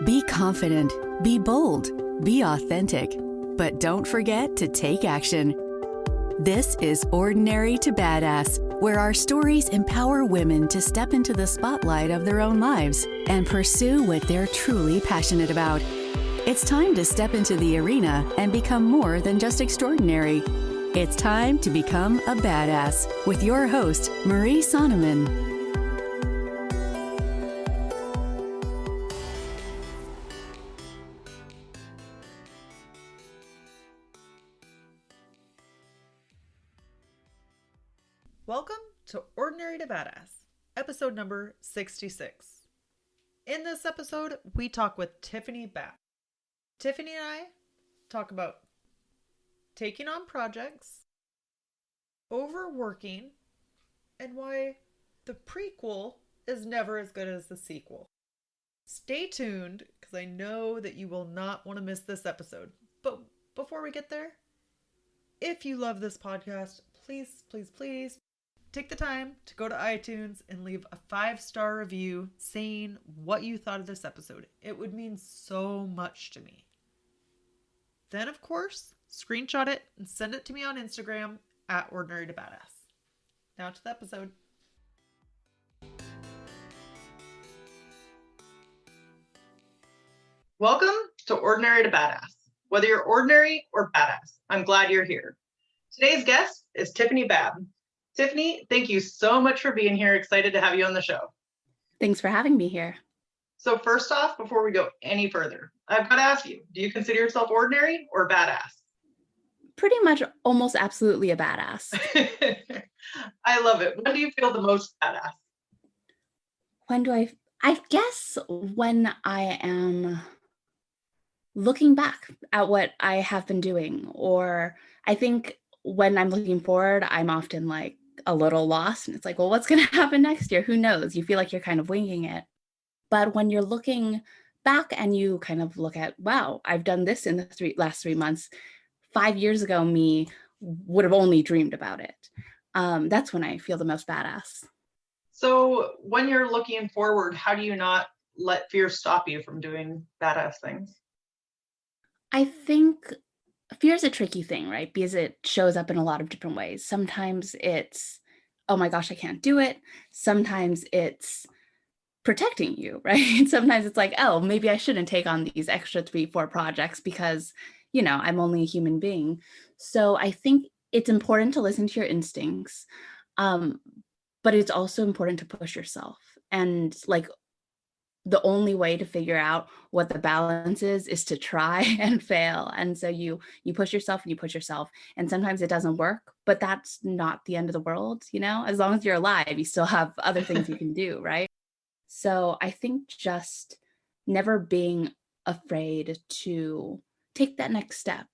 Be confident, be bold, be authentic, but don't forget to take action. This is Ordinary to Badass, where our stories empower women to step into the spotlight of their own lives and pursue what they're truly passionate about. It's time to step into the arena and become more than just extraordinary. It's time to become a badass with your host, Marie Sonneman. Welcome to Ordinary to Badass, episode number 66. In this episode, we talk with Tiffany Babb. Tiffany and I talk about taking on projects, overworking, and why the prequel is never as good as the sequel. Stay tuned, because I know that you will not want to miss this episode. But before we get there, if you love this podcast, please take the time to go to iTunes and leave a 5-star review saying what you thought of this episode. It would mean so much to me. Then, of course, screenshot it and send it to me on Instagram at Ordinary to Badass. Now to the episode. Welcome to Ordinary to Badass. Whether you're ordinary or badass, I'm glad you're here. Today's guest is Tiffany Babb. Tiffany, thank you so much for being here. Excited to have you on the show. Thanks for having me here. So first off, before we go any further, I've got to ask you, do you consider yourself ordinary or badass? Pretty much almost absolutely a badass. I love it. When do you feel the most badass? I guess when I am looking back at what I have been doing, or I think when I'm looking forward, I'm often like a little lost and it's like, well, what's going to happen next year? Who knows? You feel like you're kind of winging it. But when you're looking back and you kind of look at, wow, I've done this in the last 3 months. 5 years ago, me would have only dreamed about it. That's when I feel the most badass. So when you're looking forward, how do you not let fear stop you from doing badass things? I think fear is a tricky thing, right? Because it shows up in a lot of different ways. Sometimes it's, oh my gosh, I can't do it. Sometimes it's protecting you, right? Sometimes it's like, oh, maybe I shouldn't take on these extra 3-4 projects because, I'm only a human being. So I think it's important to listen to your instincts, but it's also important to push yourself. And like, the only way to figure out what the balance is to try and fail. And so you push yourself and you push yourself. And sometimes it doesn't work, but that's not the end of the world, As long as you're alive, you still have other things you can do, right? So I think just never being afraid to take that next step.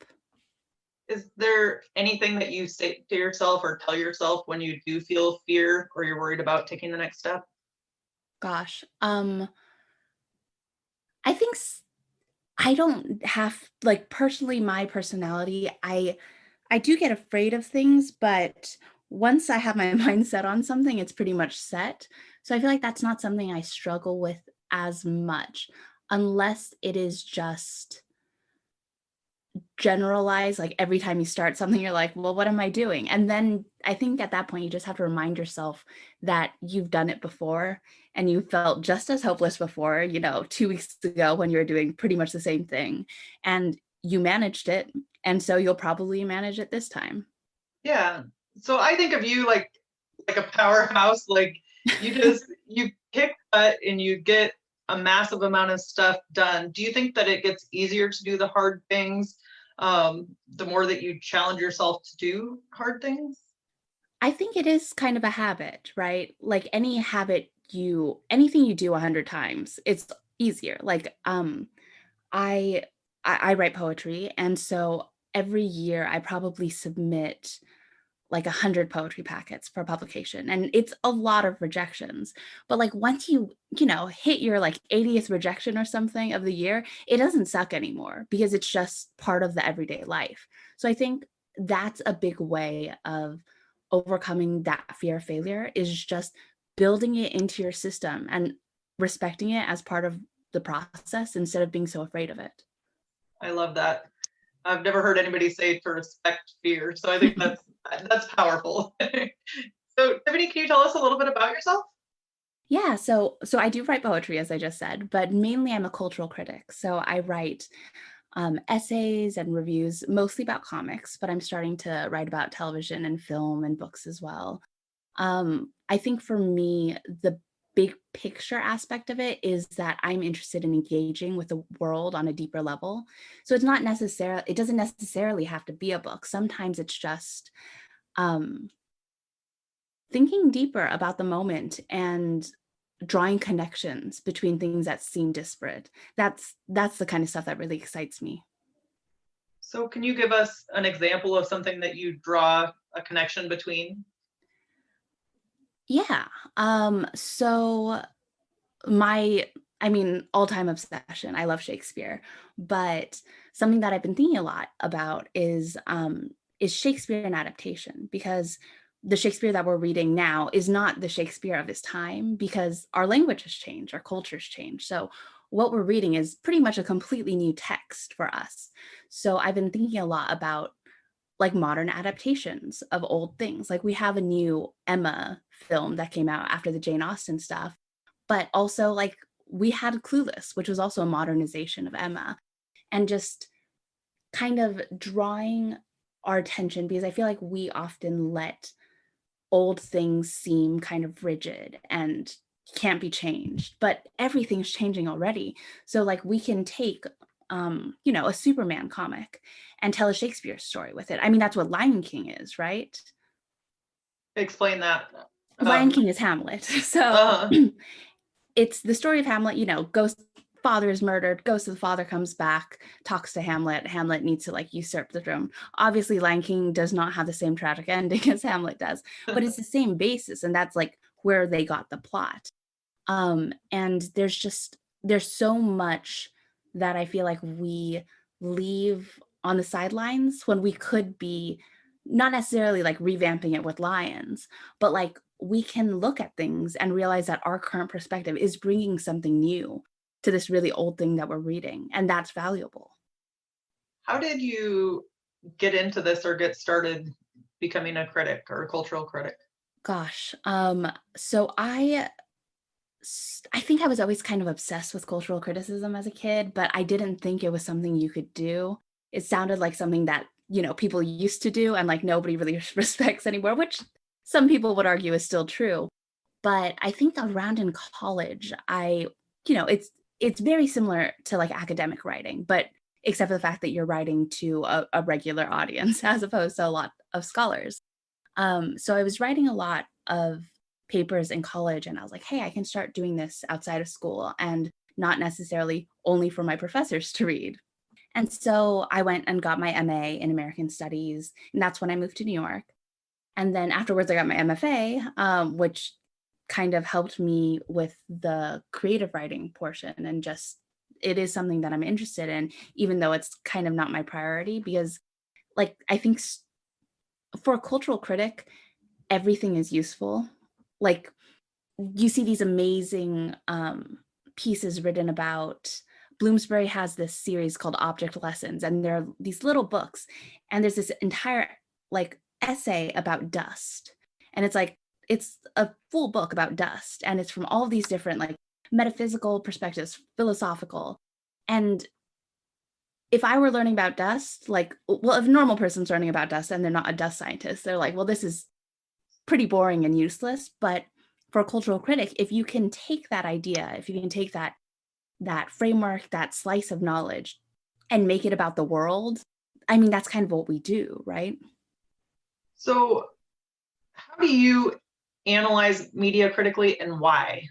Is there anything that you say to yourself or tell yourself when you do feel fear or you're worried about taking the next step? Gosh, I think I don't have, like, personally, my personality, I do get afraid of things, but once I have my mind set on something, it's pretty much set. So I feel like that's not something I struggle with as much, unless it is just generalized, like every time you start something, you're like, well, what am I doing? And then I think at that point, you just have to remind yourself that you've done it before and you felt just as hopeless before, 2 weeks ago when you were doing pretty much the same thing and you managed it. And so you'll probably manage it this time. Yeah. So I think of you like a powerhouse, like you kick butt and you get a massive amount of stuff done. Do you think that it gets easier to do the hard things the more that you challenge yourself to do hard things? I think it is kind of a habit, right? Like any habit anything you do 100 times, it's easier. Like I write poetry, and so every year I probably submit like 100 poetry packets for publication, and it's a lot of rejections. But like once you hit your like 80th rejection or something of the year, it doesn't suck anymore because it's just part of the everyday life. So I think that's a big way of overcoming that fear of failure, is just building it into your system and respecting it as part of the process instead of being so afraid of it. I love that. I've never heard anybody say to respect fear, so I think that's powerful. So, Tiffany, can you tell us a little bit about yourself? Yeah, so I do write poetry, as I just said, but mainly I'm a cultural critic. So I write essays and reviews, mostly about comics, but I'm starting to write about television and film and books as well. I think for me, the big picture aspect of it is that I'm interested in engaging with the world on a deeper level. So it's not necessarily, it doesn't necessarily have to be a book. Sometimes it's just um, thinking deeper about the moment and drawing connections between things that seem disparate. That's the kind of stuff that really excites me. So, can you give us an example of something that you draw a connection between? Yeah. So my, I mean, all-time obsession, I love Shakespeare, but something that I've been thinking a lot about is Shakespeare an adaptation? Because the Shakespeare that we're reading now is not the Shakespeare of his time, because our language has changed, our culture's changed. So what we're reading is pretty much a completely new text for us. So I've been thinking a lot about like modern adaptations of old things. Like we have a new Emma film that came out after the Jane Austen stuff, but also like we had Clueless, which was also a modernization of Emma, and just kind of drawing our attention, because I feel like we often let old things seem kind of rigid and can't be changed, but everything's changing already. So like we can take a Superman comic and tell a Shakespeare story with it. I mean, that's what Lion King is, right? Explain that. Lion King is Hamlet. So it's the story of Hamlet, ghost father is murdered, ghost of the father comes back, talks to Hamlet. Hamlet needs to like usurp the throne. Obviously, Lion King does not have the same tragic ending as Hamlet does, but it's the same basis. And that's like where they got the plot. And there's so much that I feel like we leave on the sidelines when we could be not necessarily like revamping it with lions, but like we can look at things and realize that our current perspective is bringing something new to this really old thing that we're reading, and that's valuable. How did you get into this or get started becoming a critic or a cultural critic? Gosh, so I think I was always kind of obsessed with cultural criticism as a kid, but I didn't think it was something you could do. It sounded like something that, people used to do and like nobody really respects anymore, which some people would argue is still true. But I think around in college, it's very similar to like academic writing, but except for the fact that you're writing to a regular audience as opposed to a lot of scholars. So I was writing a lot of papers in college, and I was like, hey, I can start doing this outside of school and not necessarily only for my professors to read. And so I went and got my MA in American Studies, and that's when I moved to New York. And then afterwards, I got my MFA, which kind of helped me with the creative writing portion. And just, it is something that I'm interested in, even though it's kind of not my priority, because like, I think for a cultural critic, everything is useful. Like you see these amazing pieces written about, Bloomsbury has this series called Object Lessons, and there are these little books, and there's this entire like essay about dust. And it's a full book about dust, and it's from all of these different like metaphysical perspectives, philosophical. And if I were learning about dust, like, well, if a normal person's learning about dust and they're not a dust scientist, they're like, well, this is pretty boring and useless. But for a cultural critic, if you can take that idea, if you can take that framework, that slice of knowledge, and make it about the world, I mean, that's kind of what we do, right? So how do you analyze media critically, and why?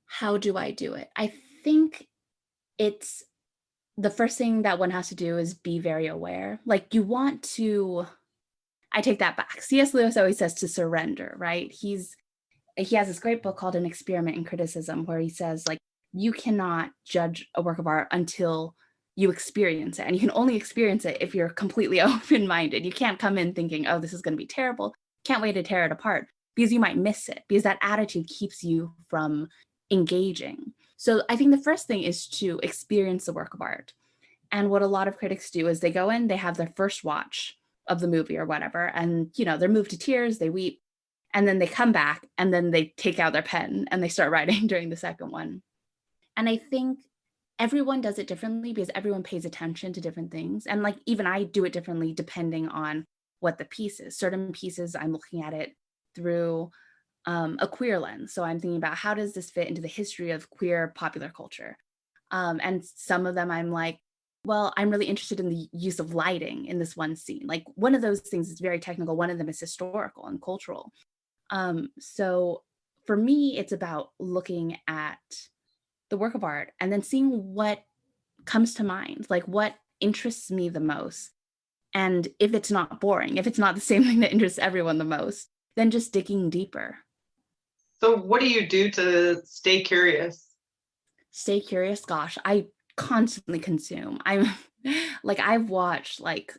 How do I do it? I think it's the first thing that one has to do is be very aware. Like you want to, I take that back. C.S. Lewis always says to surrender, right? He has this great book called An Experiment in Criticism, where he says like, you cannot judge a work of art until you experience it. And you can only experience it if you're completely open-minded. You can't come in thinking, oh, this is going to be terrible. Can't wait to tear it apart, because you might miss it, because that attitude keeps you from engaging. So I think the first thing is to experience the work of art. And what a lot of critics do is they go in, they have their first watch of the movie or whatever, and they're moved to tears, they weep, and then they come back and then they take out their pen and they start writing during the second one. And I think everyone does it differently because everyone pays attention to different things. And like even I do it differently depending on what the piece is. Certain pieces I'm looking at it through a queer lens. So I'm thinking about how does this fit into the history of queer popular culture? And some of them I'm like, well, I'm really interested in the use of lighting in this one scene. Like one of those things is very technical, one of them is historical and cultural. So for me, it's about looking at the work of art and then seeing what comes to mind, like what interests me the most. And if it's not boring, if it's not the same thing that interests everyone the most, then just digging deeper. So what do you do to stay curious? Stay curious. Gosh, I constantly consume. I've watched like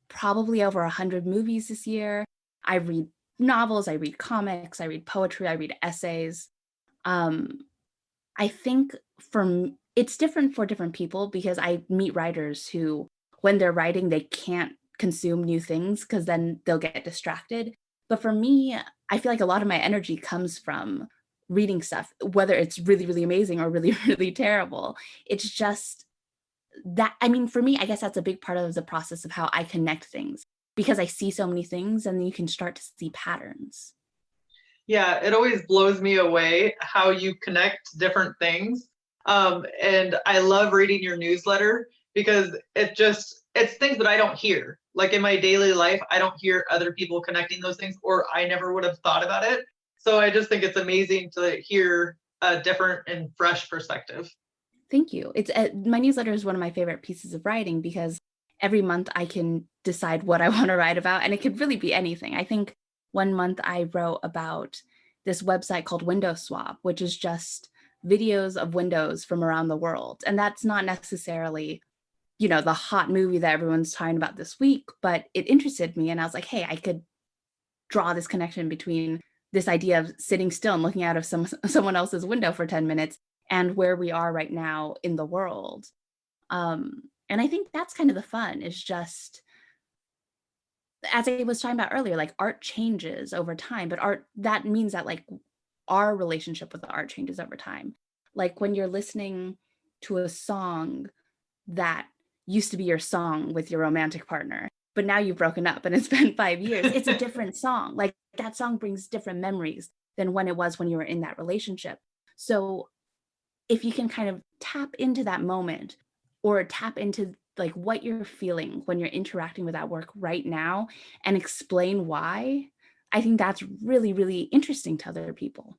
probably over 100 movies this year. I read novels, I read comics, I read poetry, I read essays. I think it's different for different people because I meet writers who, when they're writing, they can't consume new things because then they'll get distracted. But for me, I feel like a lot of my energy comes from reading stuff, whether it's really, really amazing or really, really terrible. It's just that, I mean, for me, I guess that's a big part of the process of how I connect things because I see so many things and then you can start to see patterns. Yeah, it always blows me away how you connect different things. And I love reading your newsletter because it's things that I don't hear. Like in my daily life, I don't hear other people connecting those things, or I never would have thought about it. So I just think it's amazing to hear a different and fresh perspective. Thank you. It's my newsletter is one of my favorite pieces of writing because every month I can decide what I want to write about, and it could really be anything. I think one month I wrote about this website called Window Swap, which is just videos of windows from around the world. And that's not necessarily, the hot movie that everyone's talking about this week, but it interested me. And I was like, hey, I could draw this connection between this idea of sitting still and looking out of someone else's window for 10 minutes and where we are right now in the world. And I think that's kind of the fun, is just, as I was talking about earlier, like art changes over time, but that means that like our relationship with the art changes over time. Like when you're listening to a song that used to be your song with your romantic partner, but now you've broken up and it's been 5 years, it's a different song. Like that song brings different memories than when it was when you were in that relationship. So if you can kind of tap into that moment or tap into like what you're feeling when you're interacting with that work right now and explain why, I think that's really, really interesting to other people.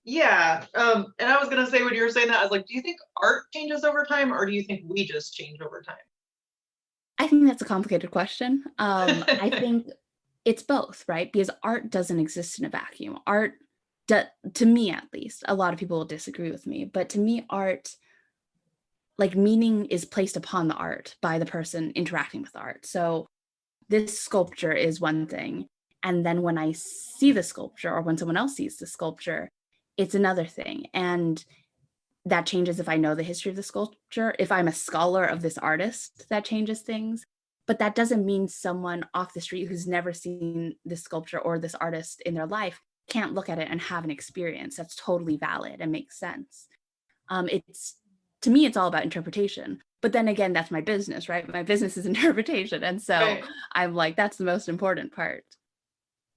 Yeah. And I was going to say, when you were saying that, I was like, do you think art changes over time, or do you think we just change over time? I think that's a complicated question. I think it's both, right? Because art doesn't exist in a vacuum. To me at least, a lot of people will disagree with me, but to me, art, like meaning is placed upon the art by the person interacting with art. So this sculpture is one thing. And then when I see the sculpture or when someone else sees the sculpture, it's another thing. And that changes if I know the history of the sculpture. If I'm a scholar of this artist, that changes things. But that doesn't mean someone off the street who's never seen this sculpture or this artist in their life can't look at it and have an experience that's totally valid and makes sense. To me, it's all about interpretation. But then again, that's my business, right? My business is interpretation. And so Right. I'm like, that's the most important part.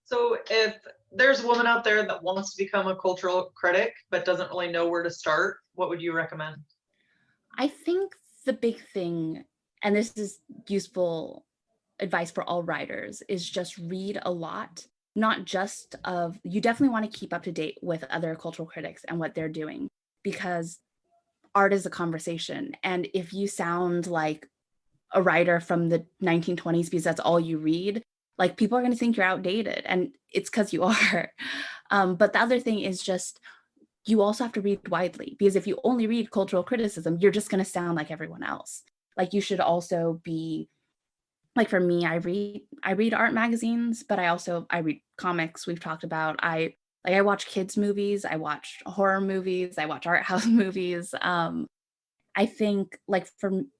So if there's a woman out there that wants to become a cultural critic but doesn't really know where to start, what would you recommend? I think the big thing, and this is useful advice for all writers, is just read a lot. Not just you definitely want to keep up to date with other cultural critics and what they're doing, because art is a conversation. And if you sound like a writer from the 1920s because that's all you read, like people are going to think you're outdated, and it's because you are. But the other thing is just, you also have to read widely, because if you only read cultural criticism, you're just going to sound like everyone else. Like you should also be, like for me, I read art magazines, but I read comics we've talked about. I Like I watch kids movies, I watch horror movies, I watch art house movies. I think like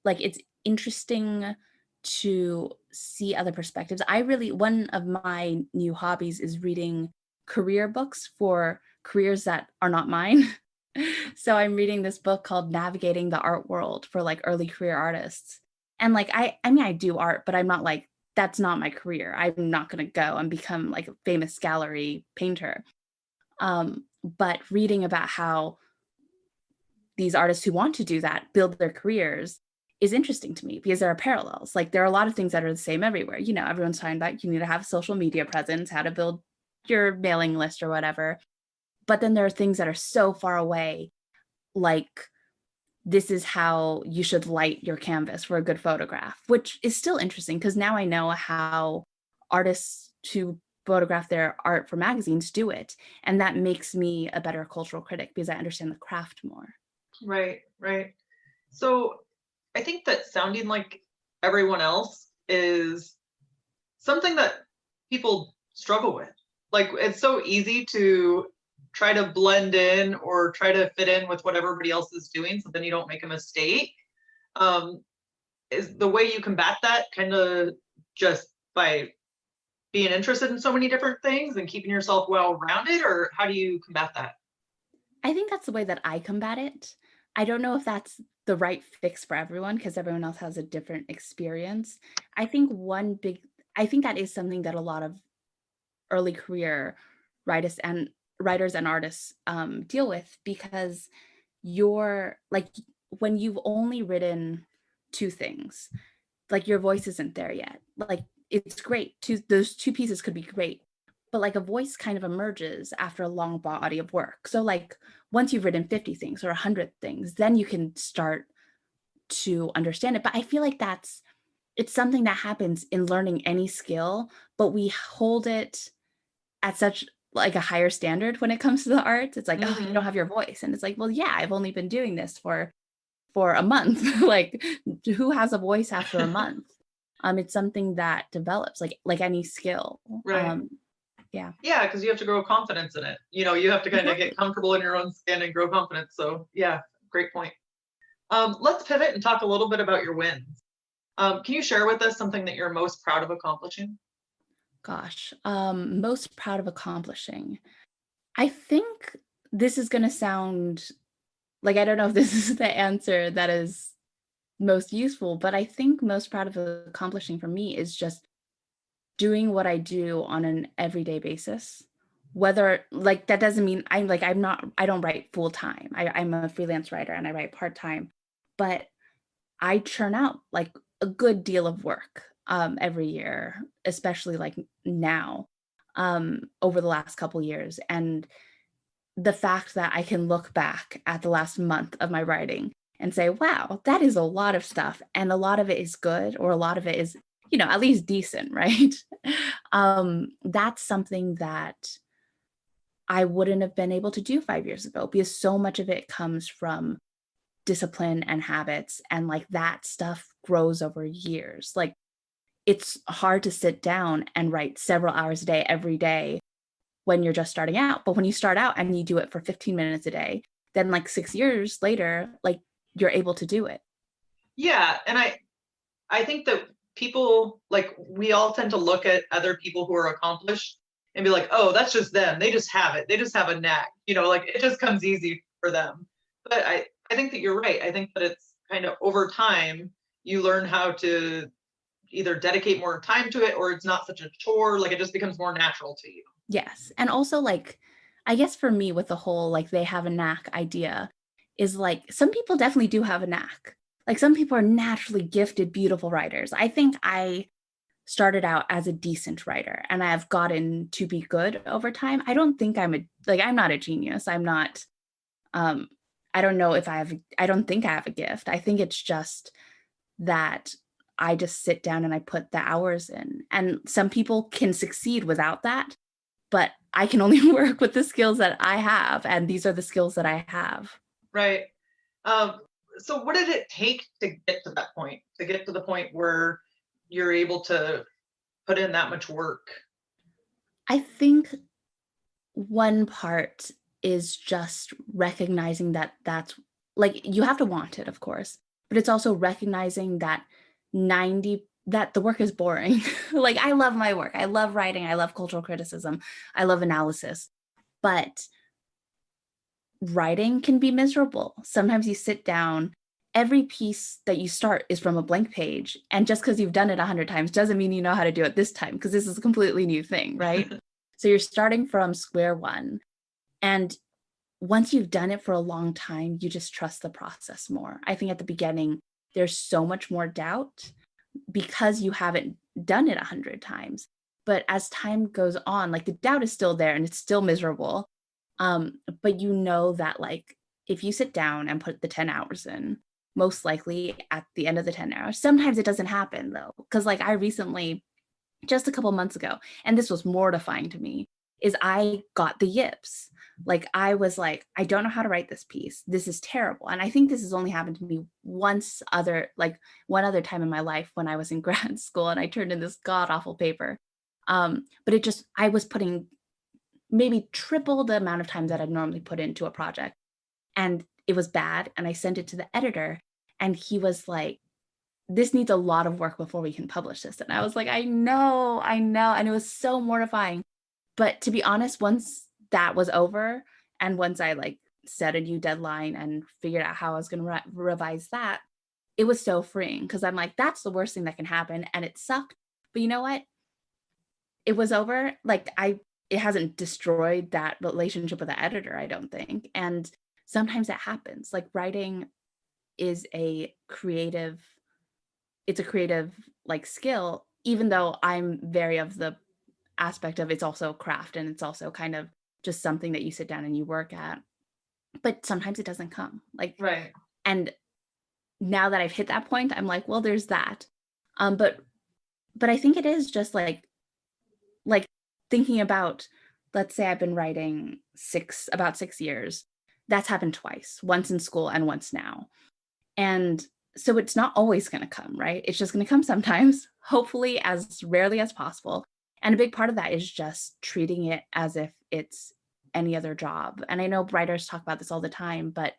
like it's interesting to see other perspectives. I really one of my new hobbies is reading career books for careers that are not mine. So I'm reading this book called Navigating the Art World for like early career artists. And like I mean I do art, but I'm not like that's not my career. I'm not going to go and become like a famous gallery painter. But reading about how these artists who want to do that build their careers is interesting to me because there are parallels. Like there are a lot of things that are the same everywhere. You know, everyone's talking about you need to have social media presence, how to build your mailing list or whatever. But then there are things that are so far away, like this is how you should light your canvas for a good photograph, which is still interesting because now I know how artists who photograph their art for magazines do it. And that makes me a better cultural critic because I understand the craft more. Right, right. So I think that sounding like everyone else is something that people struggle with. Like it's so easy to try to blend in or try to fit in with what everybody else is doing so then you don't make a mistake. Is the way you combat that kind of just by being interested in so many different things and keeping yourself well rounded, or how do you combat that? I think that's the way that I combat it. I don't know if that's the right fix for everyone because everyone else has a different experience. I think I think that is something that a lot of early career writers and artists deal with because you're like when you've only written two things, like your voice isn't there yet. Like it's great. Those two pieces could be great, but like a voice kind of emerges after a long body of work. So like once you've written 50 things or 100 things, then you can start to understand it. But I feel like it's something that happens in learning any skill, but we hold it at such like a higher standard when it comes to the arts. It's like, oh, you don't have your voice. And it's like, well, yeah, I've only been doing this for a month. Like who has a voice after a month? It's something that develops like any skill. Right. Yeah. Yeah, because you have to grow confidence in it. You know, you have to kind of Exactly. get comfortable in your own skin and grow confidence. So yeah, great point. Let's pivot and talk a little bit about your wins. Can you share with us something that you're most proud of accomplishing? Gosh, most proud of accomplishing. I think this is going to sound like I don't know if this is the answer that is most useful, but I think most proud of accomplishing for me is just doing what I do on an everyday basis. Whether like that doesn't mean I don't write full time. I'm a freelance writer and I write part time, but I churn out like a good deal of work every year, especially like now over the last couple years. And the fact that I can look back at the last month of my writing and say, wow, that is a lot of stuff. And a lot of it is good, or a lot of it is, at least decent, right? That's something that I wouldn't have been able to do 5 years ago because so much of it comes from discipline and habits. And like that stuff grows over years. Like it's hard to sit down and write several hours a day every day when you're just starting out. But when you start out and you do it for 15 minutes a day, then like 6 years later, like you're able to do it. Yeah, and I think that people, like, we all tend to look at other people who are accomplished and be like, oh, that's just them. They just have it. They just have a knack. Like it just comes easy for them. But I think that you're right. I think that it's kind of over time you learn how to either dedicate more time to it, or it's not such a chore. Like it just becomes more natural to you. Yes. And also like, I guess for me with the whole, like they have a knack idea is like, some people definitely do have a knack. Like some people are naturally gifted, beautiful writers. I think I started out as a decent writer and I have gotten to be good over time. I don't think I'm not a genius. I'm not, I don't know if I don't think I have a gift. I think it's just that I just sit down and I put the hours in. And some people can succeed without that, but I can only work with the skills that I have. And these are the skills that I have. Right. So what did it take to get to that point, to get to the point where you're able to put in that much work? I think one part is just recognizing that that's like you have to want it, of course, but it's also recognizing that 90 that the work is boring. Like I love my work. I love writing. I love cultural criticism. I love analysis. But writing can be miserable. Sometimes you sit down, every piece that you start is from a blank page. And just because you've done it 100 times doesn't mean you know how to do it this time, because this is a completely new thing, right? So you're starting from square one. And once you've done it for a long time, you just trust the process more. I think at the beginning, there's so much more doubt because you haven't done it 100 times. But as time goes on, like the doubt is still there and it's still miserable. But you know that like if you sit down and put the 10 hours in, most likely at the end of the 10 hours, sometimes it doesn't happen though. Because like I recently, just a couple months ago, and this was mortifying to me, is I got the yips. Like I was like, I don't know how to write this piece. This is terrible. And I think this has only happened to me one other time in my life when I was in grad school and I turned in this god awful paper. But I was putting maybe triple the amount of time that I'd normally put into a project. And it was bad. And I sent it to the editor and he was like, this needs a lot of work before we can publish this. And I was like, I know. And it was so mortifying. But to be honest, once that was over and once I like set a new deadline and figured out how I was going to revise that, it was so freeing because I'm like, that's the worst thing that can happen. And it sucked. But you know what? It was over. Like it hasn't destroyed that relationship with the editor, I don't think. And sometimes that happens. Like writing is it's a creative like skill, even though I'm very of the aspect of it's also craft and it's also kind of just something that you sit down and you work at. But sometimes it doesn't come. Like, Right. and now that I've hit that point, I'm like, well, there's that. But I think it is just like thinking about, let's say I've been writing about 6 years. That's happened twice, once in school and once now. And so it's not always going to come, right? It's just going to come sometimes, hopefully as rarely as possible. And a big part of that is just treating it as if it's any other job. And I know writers talk about this all the time, but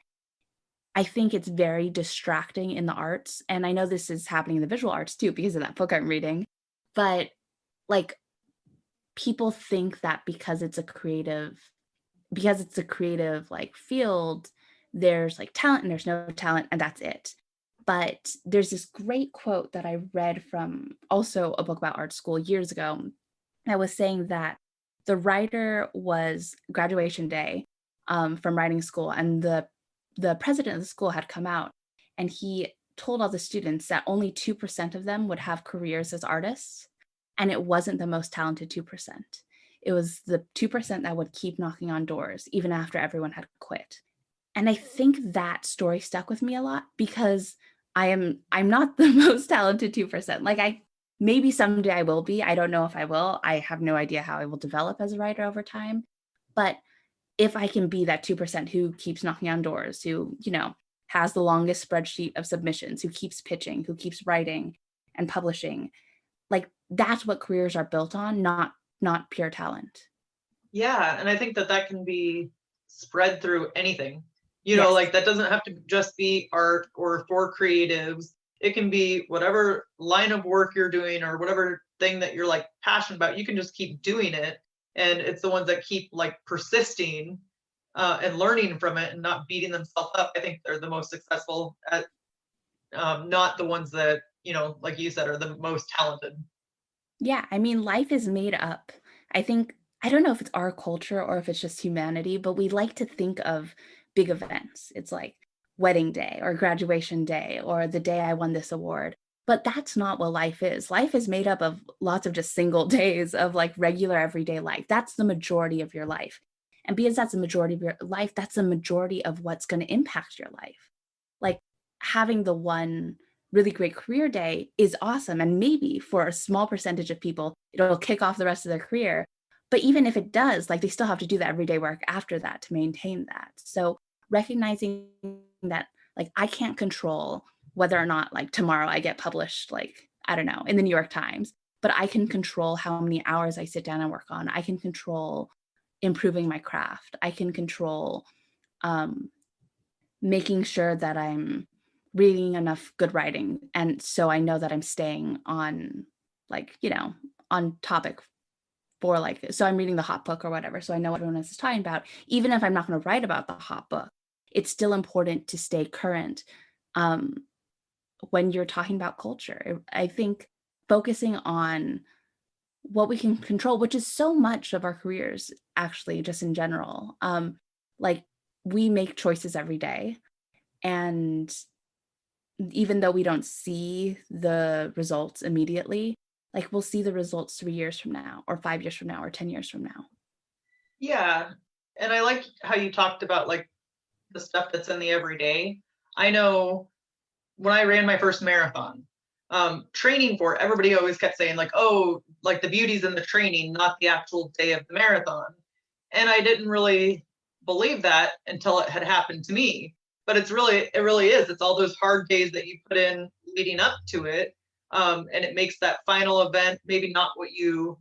I think it's very distracting in the arts. And I know this is happening in the visual arts too, because of that book I'm reading. But like people think that because it's a creative like field, there's like talent and there's no talent and that's it. But there's this great quote that I read from also a book about art school years ago that was saying that the writer was graduation day from writing school, and the president of the school had come out and he told all the students that only 2% of them would have careers as artists. And it wasn't the most talented 2%. It was the 2% that would keep knocking on doors even after everyone had quit. And I think that story stuck with me a lot because I'm not the most talented 2%. Like maybe someday I will be. I don't know if I will. I have no idea how I will develop as a writer over time. But if I can be that 2% who keeps knocking on doors, who, has the longest spreadsheet of submissions, who keeps pitching, who keeps writing and publishing, like that's what careers are built on, not pure talent. Yeah, and I think that can be spread through anything. Yes. Like that doesn't have to just be art or for creatives. It can be whatever line of work you're doing or whatever thing that you're like passionate about. You can just keep doing it. And it's the ones that keep like persisting and learning from it and not beating themselves up. I think they're the most successful at not the ones that, like you said, are the most talented. Yeah, I mean, life is made up. I don't know if it's our culture or if it's just humanity, but we like to think of big events. It's like wedding day or graduation day or the day I won this award. But that's not what life is. Life is made up of lots of just single days of like regular everyday life. That's the majority of your life. And because that's the majority of your life, that's the majority of what's going to impact your life. Like having the one really great career day is awesome. And maybe for a small percentage of people, it'll kick off the rest of their career. But even if it does, like they still have to do the everyday work after that to maintain that. So recognizing that like I can't control whether or not like tomorrow I get published, like, I don't know, in the New York Times, but I can control how many hours I sit down and work on. I can control improving my craft. I can control um, making sure that I'm reading enough good writing. And so I know that I'm staying on, like, on topic for, like, so I'm reading the hot book or whatever. So I know what everyone else is talking about. Even if I'm not going to write about the hot book, it's still important to stay current um, when you're talking about culture. I think focusing on what we can control, which is so much of our careers, actually, just in general. Like, we make choices every day. And even though we don't see the results immediately, like, we'll see the results 3 years from now, or 5 years from now, or 10 years from now. Yeah. And I like how you talked about like the stuff that's in the everyday. I know when I ran my first marathon, training for it, everybody always kept saying like, oh, like the beauty's in the training, not the actual day of the marathon. And I didn't really believe that until it had happened to me. But it really is. It's all those hard days that you put in leading up to it. And it makes that final event maybe not what you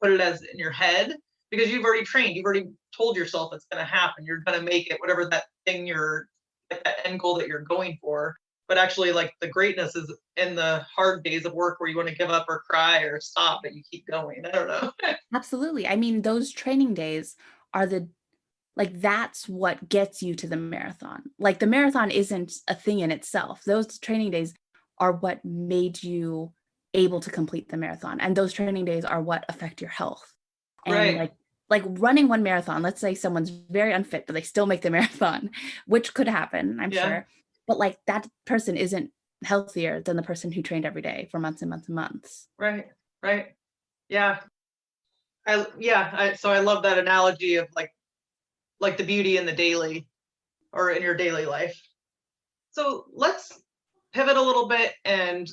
put it as in your head, because you've already trained, you've already told yourself it's going to happen, you're going to make it, whatever that thing you're, like that end goal that you're going for. But actually, like, the greatness is in the hard days of work where you want to give up or cry or stop, but you keep going. I don't know. Absolutely. I mean, those training days are that's what gets you to the marathon. Like, the marathon isn't a thing in itself. Those training days are what made you able to complete the marathon. And those training days are what affect your health. And Right. like running one marathon, let's say someone's very unfit, but they still make the marathon, which could happen, I'm Yeah. sure. But like, that person isn't healthier than the person who trained every day for months and months and months. Right. Right. Yeah. So I love that analogy of like the beauty in the daily or in your daily life. So let's pivot a little bit, and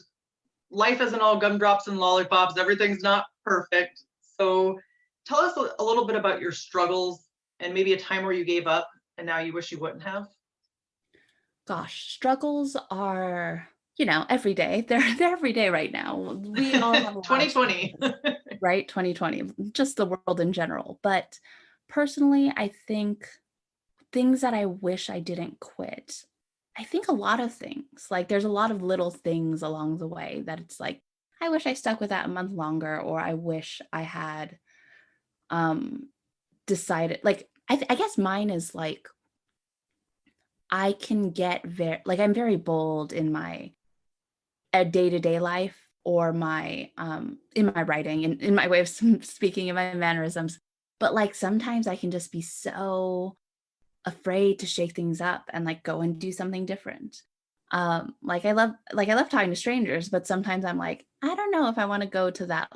life isn't all gumdrops and lollipops. Everything's not perfect. So tell us a little bit about your struggles and maybe a time where you gave up and now you wish you wouldn't have. Gosh, struggles are, every day. They're every day right now. We all have a lot of 2020. struggles, right? 2020, just the world in general. But personally, I think things that I wish I didn't quit. I think a lot of things. Like, there's a lot of little things along the way that it's like, I wish I stuck with that a month longer, or I wish I had um decided. Like, I guess mine is like, I can get very, like, I'm very bold in my day-to-day life, or my in my writing, and in my way of speaking, in my mannerisms. But like, sometimes I can just be so afraid to shake things up and like go and do something different. I love talking to strangers, but sometimes I'm like, I don't know if I want to go to that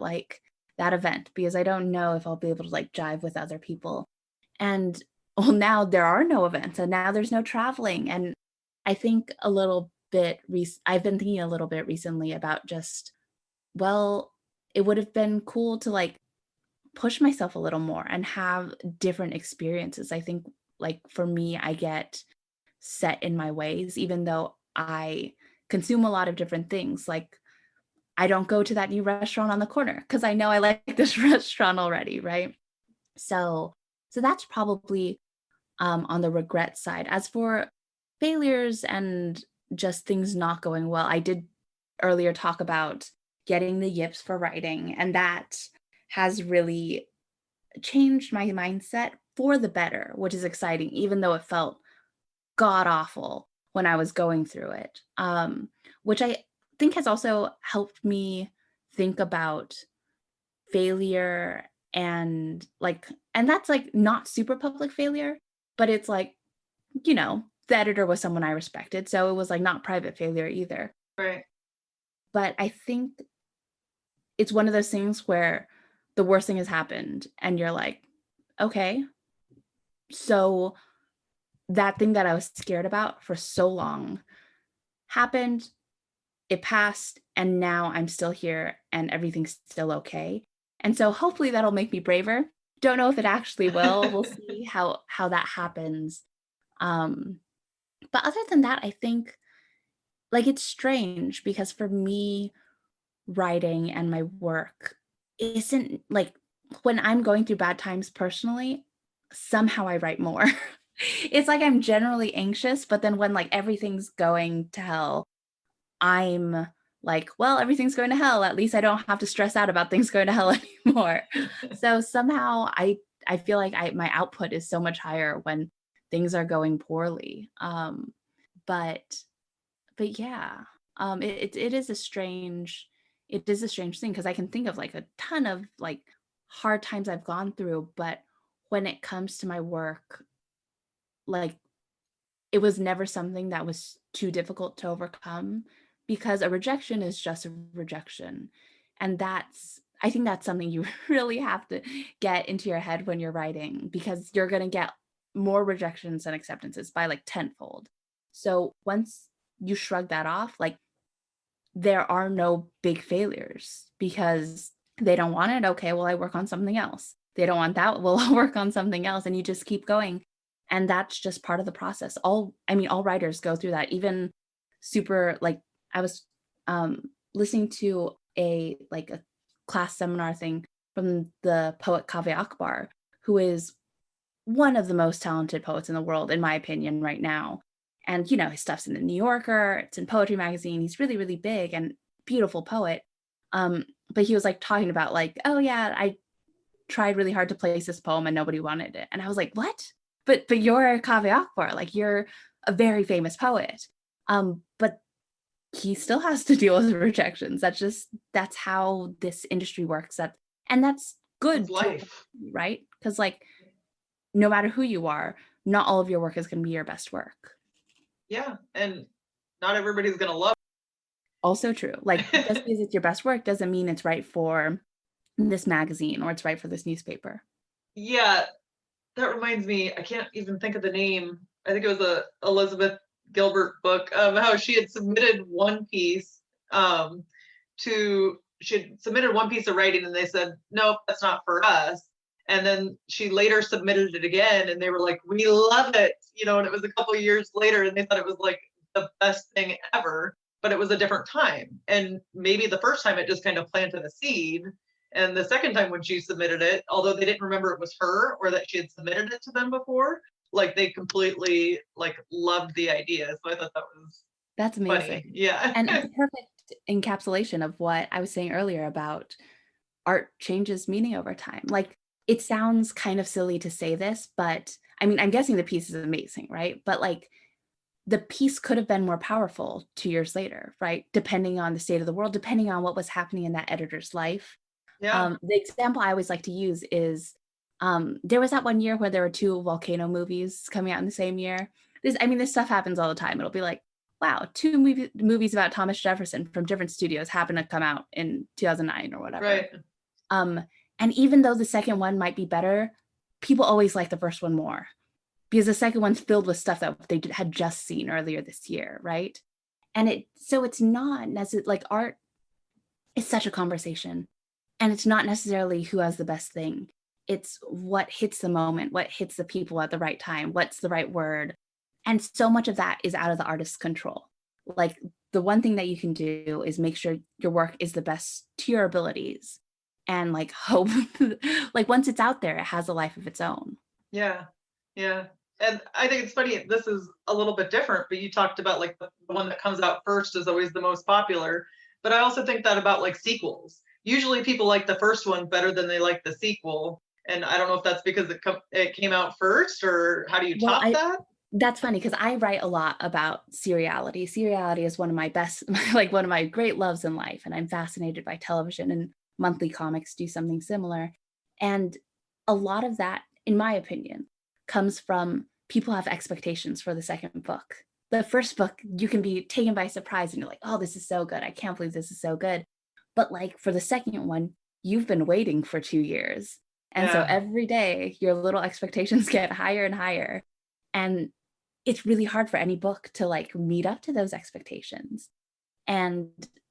event, because I don't know if I'll be able to like jive with other people. And well, now there are no events, and now there's no traveling. And I think a little bit I've been thinking a little bit recently about just, well, it would have been cool to like push myself a little more and have different experiences. I think, like, for me, I get set in my ways, even though I consume a lot of different things. Like, I don't go to that new restaurant on the corner because I know I like this restaurant already, right? So that's probably on the regret side. As for failures and just things not going well, I did earlier talk about getting the yips for writing, and that has really changed my mindset for the better, which is exciting, even though it felt god awful when I was going through it. Which I think has also helped me think about failure, and that's like not super public failure, but it's like, the editor was someone I respected. So it was like not private failure either. Right. But I think it's one of those things where the worst thing has happened and you're like, okay, so that thing that I was scared about for so long happened, it passed, and now I'm still here and everything's still okay. And so hopefully that'll make me braver. Don't know if it actually will. We'll see how that happens. But other than that, I think, like, it's strange because for me, writing and my work isn't like, when I'm going through bad times personally, somehow I write more. It's like I'm generally anxious, but then when like everything's going to hell, I'm like, well, everything's going to hell. At least I don't have to stress out about things going to hell anymore. So somehow I feel like my output is so much higher when things are going poorly. But yeah, it is a strange thing because I can think of like a ton of like hard times I've gone through, but when it comes to my work, like it was never something that was too difficult to overcome because a rejection is just a rejection. And I think that's something you really have to get into your head when you're writing because you're going to get more rejections than acceptances by like tenfold. So once you shrug that off, like there are no big failures because they don't want it. Okay, well, I work on something else. They don't want that. Well, I'll work on something else. And you just keep going. And that's just part of the process. All writers go through that. Even super, like I was listening to a class seminar thing from the poet Kaveh Akbar, who is one of the most talented poets in the world, in my opinion, right now. And, his stuff's in the New Yorker, it's in Poetry Magazine. He's really, really big and beautiful poet. But he was like talking about like, oh yeah, I tried really hard to place this poem and nobody wanted it. And I was like, what? But you're Kaveh Akbar, like you're a very famous poet. But he still has to deal with rejections. That's how this industry works. And that's good It's life. too, right? Because like no matter who you are, not all of your work is going to be your best work. Yeah, and not everybody's gonna love Also true. Like it. just because it's your best work doesn't mean it's right for this magazine or it's right for this newspaper. Yeah, that reminds me, I can't even think of the name. I think it was a Elizabeth Gilbert book of how she had submitted one piece she had submitted one piece of writing and they said, nope, that's not for us. And then she later submitted it again and they were like, we love it, and it was a couple of years later and they thought it was like the best thing ever, but it was a different time. And maybe the first time it just kind of planted a seed. And the second time when she submitted it, although they didn't remember it was her or that she had submitted it to them before, like they completely like loved the idea. So I thought that was That's amazing. funny. Yeah. And it's a perfect encapsulation of what I was saying earlier about art changes meaning over time. Like it sounds kind of silly to say this, but I'm guessing the piece is amazing, right? But like the piece could have been more powerful 2 years later, right? Depending on the state of the world, depending on what was happening in that editor's life. Yeah. The example I always like to use is there was that one year where there were 2 volcano movies coming out in the same year. This stuff happens all the time. It'll be like, wow, 2 movies about Thomas Jefferson from different studios happen to come out in 2009 or whatever. Right. And even though the second one might be better, people always like the first one more because the second one's filled with stuff that they had just seen earlier this year, right? And it's not necessarily like art is such a conversation, and it's not necessarily who has the best thing. It's what hits the moment, what hits the people at the right time, what's the right word. And so much of that is out of the artist's control. Like the one thing that you can do is make sure your work is the best to your abilities and like hope like once it's out there, it has a life of its own. Yeah. Yeah. And I think it's funny, this is a little bit different, but you talked about like the one that comes out first is always the most popular. But I also think that about like sequels. Usually people like the first one better than they like the sequel. And I don't know if that's because it came out first or how do you top that? That's funny because I write a lot about seriality. Seriality is one of my best, like one of my great loves in life. And I'm fascinated by television, and monthly comics do something similar. And a lot of that, in my opinion, comes from people have expectations for the second book. The first book, you can be taken by surprise and you're like, oh, this is so good. I can't believe this is so good. But like for the second one, you've been waiting for 2 years. And so every day your little expectations get higher and higher. And it's really hard for any book to like meet up to those expectations. And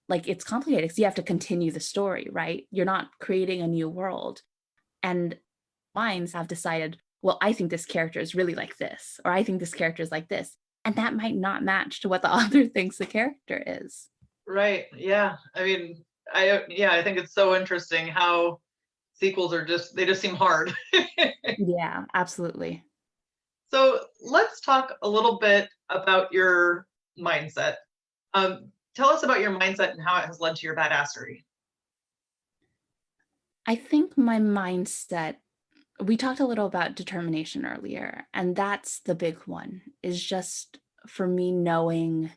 like it's complicated because you have to continue the story, right? You're not creating a new world. And minds have decided, well, I think this character is really like this, or I think this character is like this. And that might not match to what the author thinks the character is. Right. Yeah. I mean, I think it's so interesting how sequels they just seem hard. Yeah, absolutely. So let's talk a little bit about your mindset. Tell us about your mindset and how it has led to your badassery. I think my mindset, we talked a little about determination earlier, and that's the big one, is just for me knowing,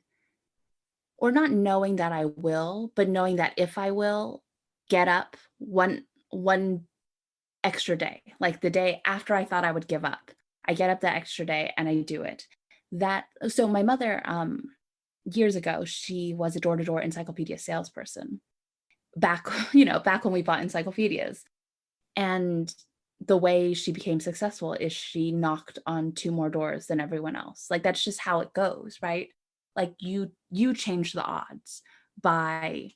or not knowing that I will, but knowing that if I will get up one extra day, like the day after I thought I would give up, I get up that extra day and I do it. That so my mother, years ago, she was a door-to-door encyclopedia salesperson back, back when we bought encyclopedias. And the way she became successful is she knocked on two more doors than everyone else. Like that's just how it goes, right? Like you change the odds by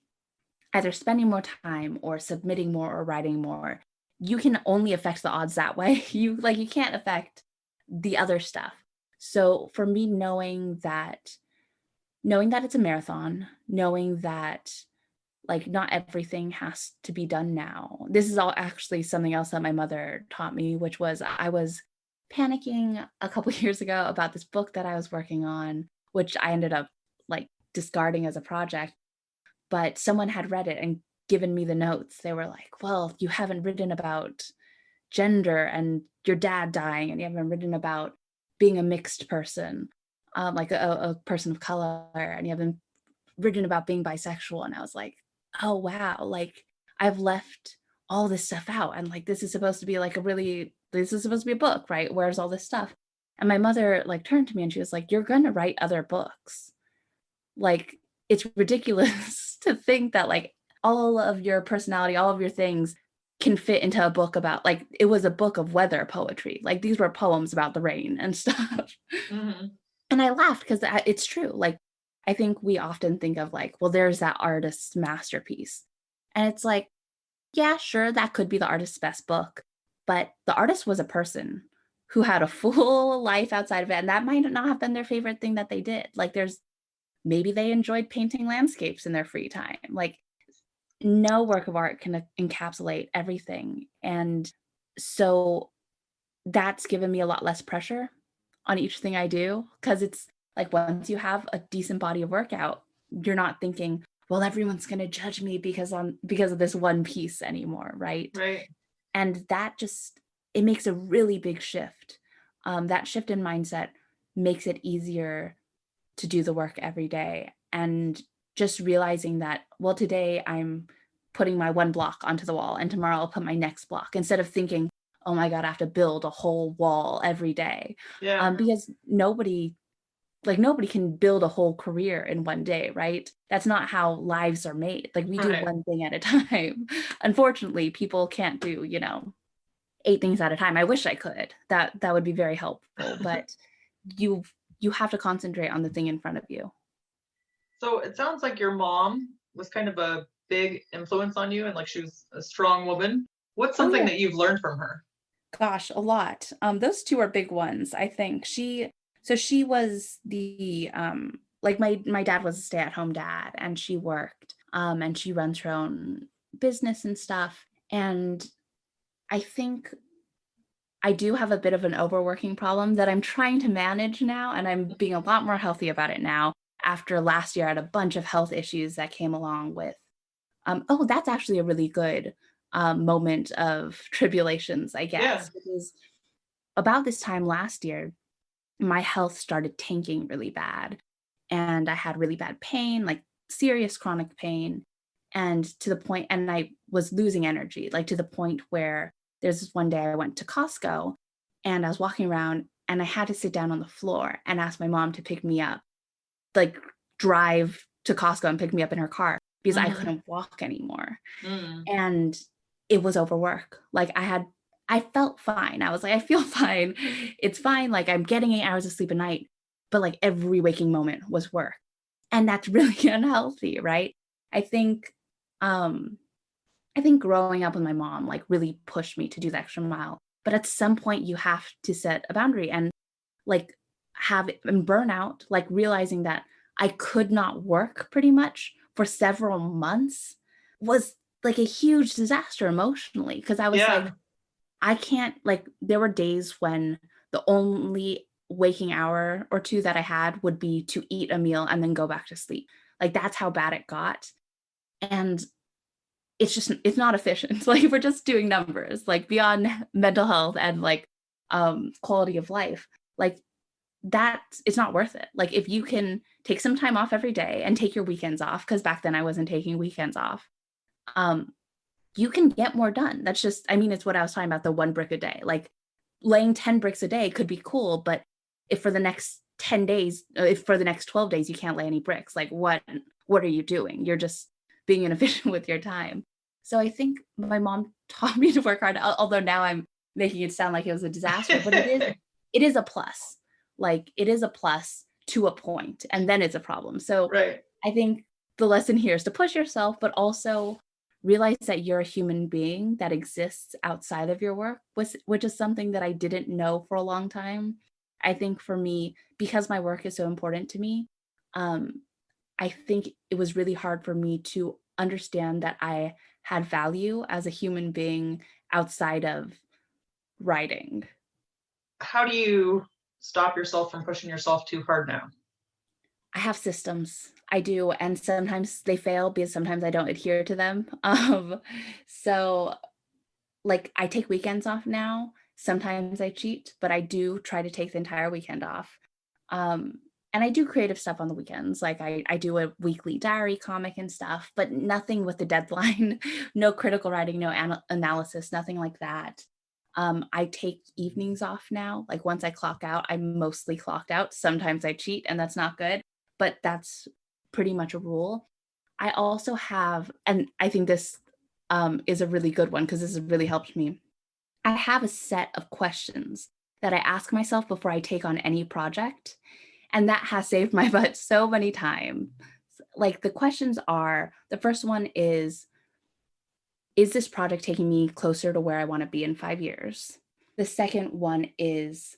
either spending more time or submitting more or writing more. You can only affect the odds that way. You can't affect the other stuff. So for me, knowing that it's a marathon, knowing that like not everything has to be done now. This is all actually something else that my mother taught me, which was I was panicking a couple years ago about this book that I was working on, which I ended up like discarding as a project. But someone had read it and given me the notes. They were like, well, you haven't written about gender and your dad dying, and you haven't written about being a mixed person, like a person of color, and you haven't written about being bisexual. And I was like, oh wow, like I've left all this stuff out, and like this is supposed to be a book, right? Where's all this stuff? And my mother like turned to me and she was like, you're gonna write other books. Like it's ridiculous to think that like all of your personality, all of your things can fit into a book about, like it was a book of weather poetry. Like these were poems about the rain and stuff. Mm-hmm. And I laughed because it's true. Like I think we often think of like, well, there's that artist's masterpiece. And it's like, yeah, sure, that could be the artist's best book. But the artist was a person who had a full life outside of it. And that might not have been their favorite thing that they did. Like maybe they enjoyed painting landscapes in their free time. Like no work of art can encapsulate everything. And so that's given me a lot less pressure on each thing I do, because it's like once you have a decent body of work out, you're not thinking, well, everyone's going to judge me because of this one piece anymore, right? Right. And that it makes a really big shift. That shift in mindset makes it easier to do the work every day. And just realizing that, well, today I'm putting my one block onto the wall and tomorrow I'll put my next block, instead of thinking, oh my God, I have to build a whole wall every day. Yeah. Because nobody can build a whole career in one day, right? That's not how lives are made. Like we do Right. one thing at a time. Unfortunately, people can't do, 8 things at a time. I wish I could. That would be very helpful, but you have to concentrate on the thing in front of you. So it sounds like your mom was kind of a big influence on you and like she was a strong woman. What's something yeah. that you've learned from her? Gosh, a lot. Those two are big ones, I think. She was the like my dad was a stay-at-home dad, and she worked, and she runs her own business and stuff. And I think I do have a bit of an overworking problem that I'm trying to manage now, and I'm being a lot more healthy about it now after last year I had a bunch of health issues that came along with that's actually a really good moment of tribulations, I guess, because about this time last year, my health started tanking really bad. And I had really bad pain, like serious chronic pain. And to the point, and I was losing energy, like to the point where there's this one day I went to Costco and I was walking around and I had to sit down on the floor and ask my mom to pick me up, like drive to Costco and pick me up in her car because I couldn't walk anymore. And it was overwork. Like I felt fine. I was like, I feel fine. It's fine. Like I'm getting 8 hours of sleep a night, but like every waking moment was work. And that's really unhealthy, right? I think growing up with my mom like really pushed me to do the extra mile. But at some point you have to set a boundary and like and burnout, like realizing that I could not work pretty much for several months was like a huge disaster emotionally, because I was like, Yeah. I can't, like, there were days when the only waking hour or two that I had would be to eat a meal and then go back to sleep. Like, that's how bad it got. And it's not efficient. Like, we're just doing numbers, like beyond mental health and like quality of life. Like, that it's not worth it. Like, if you can take some time off every day and take your weekends off, because back then I wasn't taking weekends off, um, you can get more done. That's just, I mean, it's what I was talking about, the 1 brick a day. Like, laying 10 bricks a day could be cool, but if for the next 10 days, if for the next 12 days you can't lay any bricks, like what are you doing? You're just being inefficient with your time. So I think my mom taught me to work hard, although now I'm making it sound like it was a disaster, but it is a plus. Like, it is a plus to a point, and then it's a problem. So Right. I think the lesson here is to push yourself, but also realize that you're a human being that exists outside of your work, which is something that I didn't know for a long time. I think for me, because my work is so important to me, um, I think it was really hard for me to understand that I had value as a human being outside of writing. How do you stop yourself from pushing yourself too hard now? I have systems. I do, and sometimes they fail because sometimes I don't adhere to them. So like, I take weekends off now. Sometimes I cheat, but I do try to take the entire weekend off. Um, and I do creative stuff on the weekends. Like, I do a weekly diary comic and stuff, but nothing with the deadline, no critical writing, no analysis, nothing like that. I take evenings off now. Like, once I clock out, I'm mostly clocked out. Sometimes I cheat, and that's not good, but that's pretty much a rule. I also have, and I think this is a really good one because this has really helped me. I have a set of questions that I ask myself before I take on any project. And that has saved my butt so many times. Like, the questions are, the first one is this project taking me closer to where I want to be in 5 years? The second one is,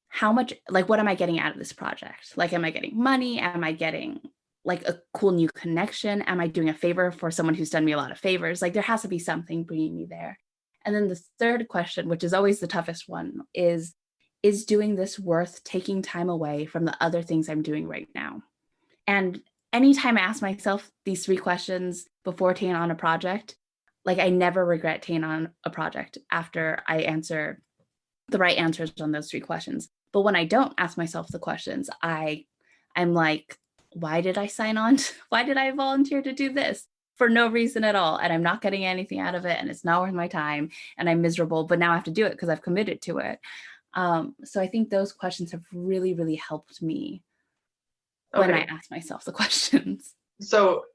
how much, like, what am I getting out of this project? Like, am I getting money? Am I getting like a cool new connection? Am I doing a favor for someone who's done me a lot of favors? Like, there has to be something bringing me there. And then the third question, which is always the toughest one, is doing this worth taking time away from the other things I'm doing right now? And anytime I ask myself these three questions before taking on a project, like, I never regret taking on a project after I answer the right answers on those three questions. But when I don't ask myself the questions, I'm like, why did I sign on? Why did I volunteer to do this? For no reason at all. And I'm not getting anything out of it. And it's not worth my time. And I'm miserable. But now I have to do it because I've committed to it. So I think those questions have really, really helped me when I Okay. ask myself the questions. So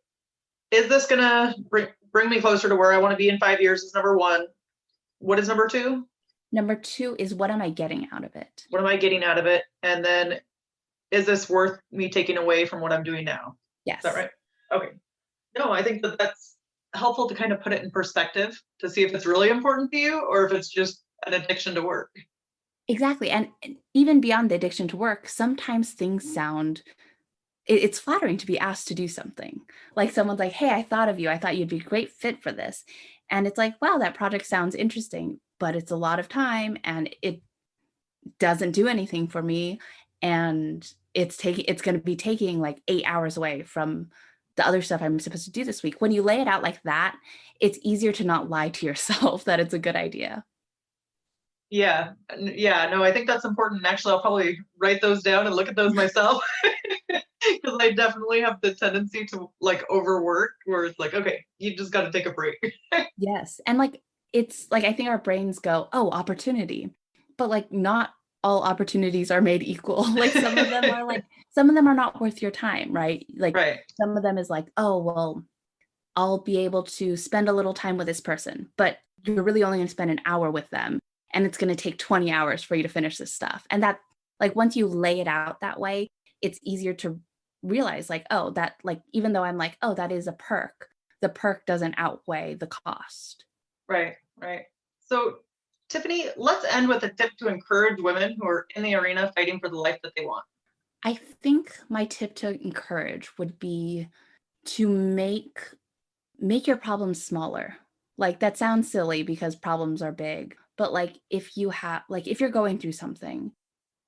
is this gonna bring me closer to where I want to be in 5 years is number one. What is number two? Number two is, what am I getting out of it? What am I getting out of it? And then is this worth me taking away from what I'm doing now? Yes. Is that right? Okay. No, I think that that's helpful to kind of put it in perspective to see if it's really important to you or if it's just an addiction to work. Exactly. And even beyond the addiction to work, sometimes things sound, it's flattering to be asked to do something. Like, someone's like, hey, I thought of you. I thought you'd be a great fit for this. And it's like, wow, that project sounds interesting, but it's a lot of time and it doesn't do anything for me. And it's going to be taking like 8 hours away from the other stuff I'm supposed to do this week. When you lay it out like that, it's easier to not lie to yourself that it's a good idea. Yeah. Yeah. No, I think that's important. And actually, I'll probably write those down and look at those myself because I definitely have the tendency to like overwork where it's like, okay, you just got to take a break. Yes. And like, it's like, I think our brains go, oh, opportunity. But like, not all opportunities are made equal. Like, some of them are not worth your time, right? Like, Right. some of them is like, oh, well, I'll be able to spend a little time with this person, but you're really only going to spend an hour with them. And it's going to take 20 hours for you to finish this stuff. And that, like, once you lay it out that way, it's easier to realize, like, oh, that, like, even though I'm like, oh, that is a perk, the perk doesn't outweigh the cost. Right. Right. So, Tiffany, let's end with a tip to encourage women who are in the arena fighting for the life that they want. I think my tip to encourage would be to make make your problems smaller. Like that sounds silly because problems are big, but like if you're going through something,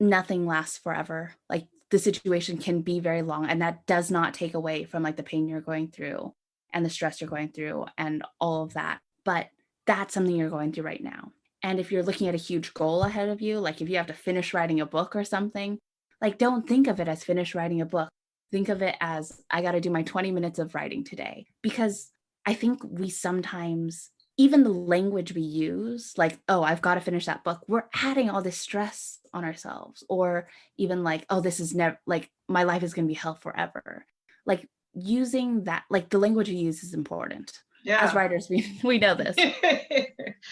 nothing lasts forever. Like the situation can be very long, and that does not take away from like the pain you're going through and the stress you're going through and all of that. But that's something you're going through right now. And if you're looking at a huge goal ahead of you, like if you have to finish writing a book or something, like don't think of it as finish writing a book. Think of it as I got to do my 20 minutes of writing today. Because I think we sometimes, even the language we use, like, oh, I've got to finish that book, we're adding all this stress on ourselves. Or even like, oh, this is never, like, my life is going to be hell forever. Like, using that, like, the language we use is important. Yeah. As writers, we know this.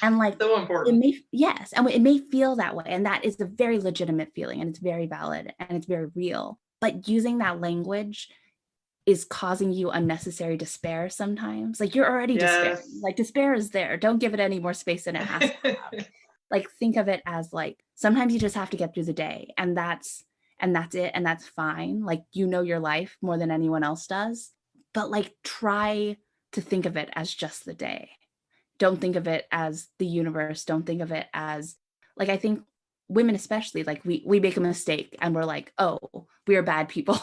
And like, so important. Yes. And it may feel that way. And that is a very legitimate feeling, and it's very valid and it's very real. But using that language is causing you unnecessary despair sometimes. Like you're already despairing. Like despair is there. Don't give it any more space than it has to have. Like think of it as like sometimes you just have to get through the day, and that's it, and that's fine. Like you know your life more than anyone else does. But like try to think of it as just the day. Don't think of it as the universe. Don't think of it as like, I think women especially, like we make a mistake and we're like, oh, we are bad people.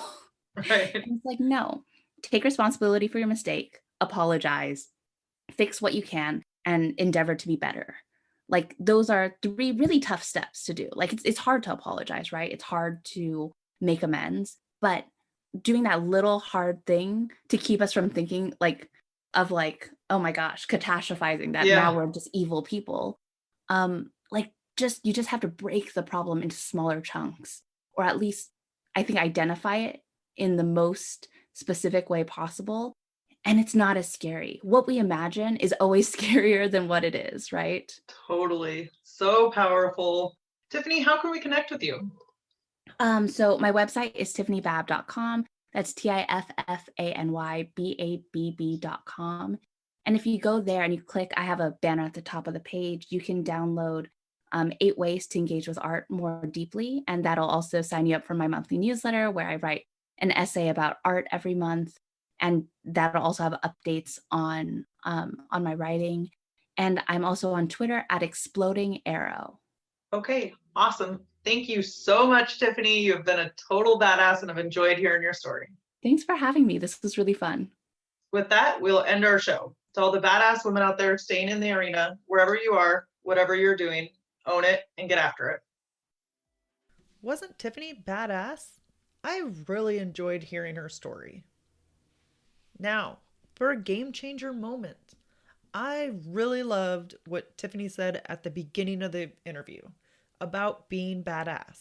Right. And it's like, no, take responsibility for your mistake, apologize, fix what you can, and endeavor to be better. Like those are 3 really tough steps to do. Like it's hard to apologize, right? It's hard to make amends, but doing that little hard thing to keep us from thinking like of like, oh my gosh, catastrophizing that now we're just evil people. Like you just have to break the problem into smaller chunks, or at least I think identify it in the most specific way possible. And it's not as scary. What we imagine is always scarier than what it is, right? Totally. So powerful. Tiffany, how can we connect with you? So my website is tiffanybabb.com. That's TIFFANYBABB.com. And if you go there and you click, I have a banner at the top of the page, you can download 8 ways to engage with art more deeply. And that'll also sign you up for my monthly newsletter where I write an essay about art every month. And that'll also have updates on my writing. And I'm also on Twitter at Exploding Arrow. Okay, awesome. Thank you so much, Tiffany. You've been a total badass and I've enjoyed hearing your story. Thanks for having me. This was really fun. With that, we'll end our show. To all the badass women out there staying in the arena, wherever you are, whatever you're doing, own it and get after it. Wasn't Tiffany badass? I really enjoyed hearing her story. Now, for a game changer moment. I really loved what Tiffany said at the beginning of the interview about being badass.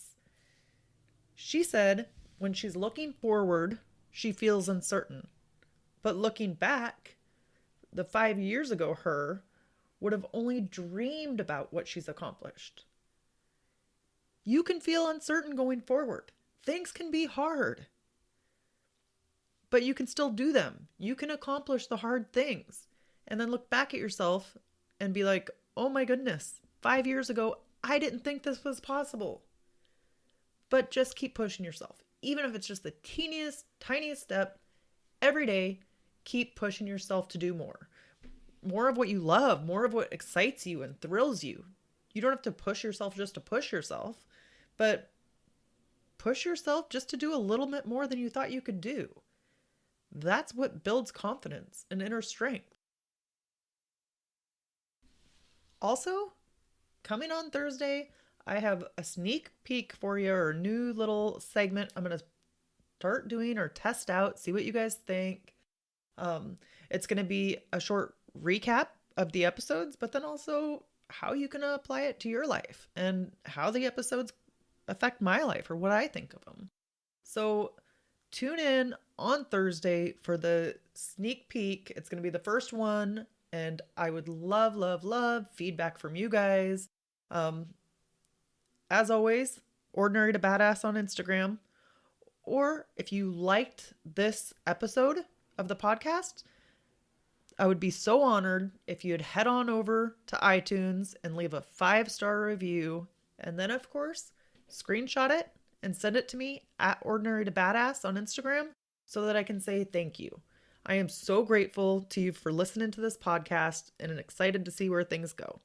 She said when she's looking forward, she feels uncertain. But looking back, the 5 years ago her would have only dreamed about what she's accomplished. You can feel uncertain going forward. Things can be hard. But you can still do them. You can accomplish the hard things. And then look back at yourself and be like, oh my goodness, 5 years ago, I didn't think this was possible. But just keep pushing yourself. Even if it's just the teeniest, tiniest step, every day, keep pushing yourself to do more. More of what you love, more of what excites you and thrills you. You don't have to push yourself just to push yourself, but push yourself just to do a little bit more than you thought you could do. That's what builds confidence and inner strength. Also, coming on Thursday, I have a sneak peek for you, or a new little segment I'm going to start doing or test out, see what you guys think. It's going to be a short recap of the episodes, but then also how you can apply it to your life and how the episodes affect my life or what I think of them. So tune in on Thursday for the sneak peek. It's going to be the first one. And I would love, love, love feedback from you guys. As always, Ordinary to Badass on Instagram. Or if you liked this episode of the podcast, I would be so honored if you'd head on over to iTunes and leave a 5-star review. And then, of course, screenshot it and send it to me at Ordinary to Badass on Instagram so that I can say thank you. I am so grateful to you for listening to this podcast and excited to see where things go.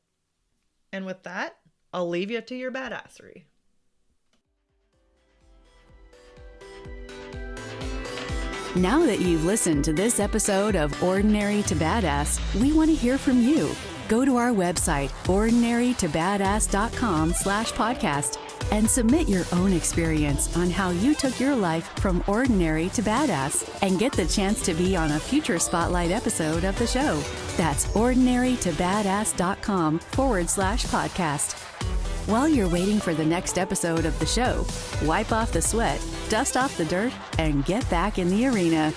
And with that, I'll leave you to your badassery. Now that you've listened to this episode of Ordinary to Badass, we want to hear from you. Go to our website, ordinarytobadass.com/podcast, and submit your own experience on how you took your life from ordinary to badass and get the chance to be on a future Spotlight episode of the show. That's ordinarytobadass.com/podcast. While you're waiting for the next episode of the show, wipe off the sweat, dust off the dirt, and get back in the arena.